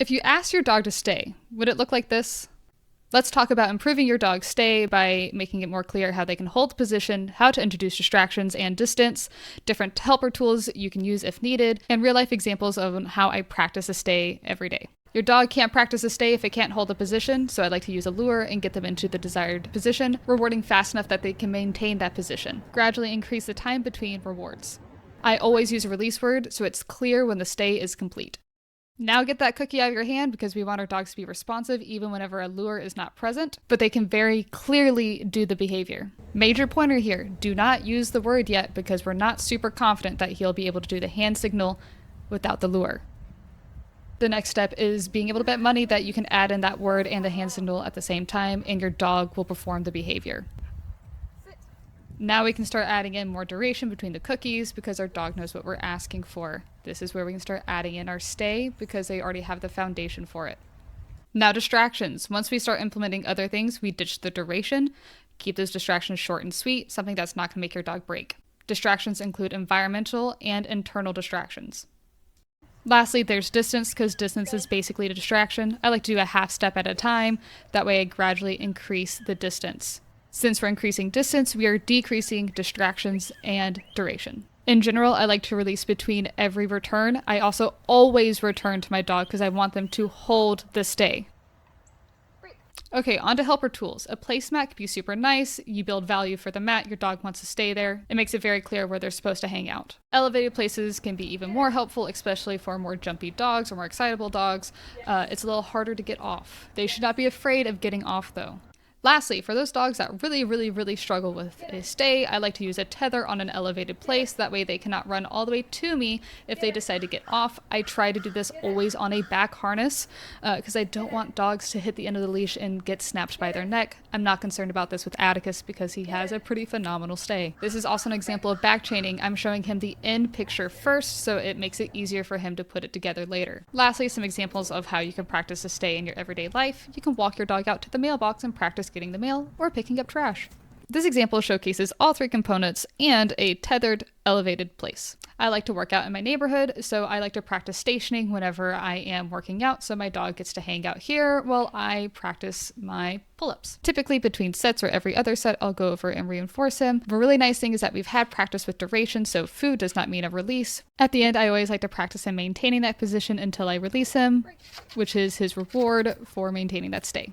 If you ask your dog to stay, would it look like this? Let's talk about improving your dog's stay by making it more clear how they can hold the position, how to introduce distractions and distance, different helper tools you can use if needed, and real-life examples of how I practice a stay every day. Your dog can't practice a stay if it can't hold a position, so I like to use a lure and get them into the desired position, rewarding fast enough that they can maintain that position. Gradually increase the time between rewards. I always use a release word, so it's clear when the stay is complete. Now get that cookie out of your hand because we want our dogs to be responsive even whenever a lure is not present, but they can very clearly do the behavior. Major pointer here, do not use the word yet because we're not super confident that he'll be able to do the hand signal without the lure. The next step is being able to bet money that you can add in that word and the hand signal at the same time and your dog will perform the behavior. Now we can start adding in more duration between the cookies because our dog knows what we're asking for. This is where we can start adding in our stay because they already have the foundation for it. Now distractions. Once we start implementing other things, we ditch the duration. Keep those distractions short and sweet, something that's not going to make your dog break. Distractions include environmental and internal distractions. Lastly, there's distance because distance is basically a distraction. I like to do a half step at a time. That way I gradually increase the distance. Since we're increasing distance, we are decreasing distractions and duration. In general, I like to release between every return. I also always return to my dog because I want them to hold the stay. Okay, on to helper tools. A placemat can be super nice. You build value for the mat, your dog wants to stay there. It makes it very clear where they're supposed to hang out. Elevated places can be even more helpful, especially for more jumpy dogs or more excitable dogs. It's a little harder to get off. They should not be afraid of getting off though. Lastly, for those dogs that really struggle with a stay, I like to use a tether on an elevated place. That way they cannot run all the way to me if they decide to get off. I try to do this always on a back harness because I don't want dogs to hit the end of the leash and get snapped by their neck. I'm not concerned about this with Atticus because he has a pretty phenomenal stay. This is also an example of back chaining. I'm showing him the end picture first, so it makes it easier for him to put it together later. Lastly, some examples of how you can practice a stay in your everyday life. You can walk your dog out to the mailbox and practice getting the mail or picking up trash. This example showcases all three components and a tethered elevated place. I like to work out in my neighborhood, so I like to practice stationing whenever I am working out, so my dog gets to hang out here while I practice my pull-ups. Typically between sets or every other set, I'll go over and reinforce him. The really nice thing is that we've had practice with duration, so food does not mean a release. At the end, I always like to practice him maintaining that position until I release him, which is his reward for maintaining that stay.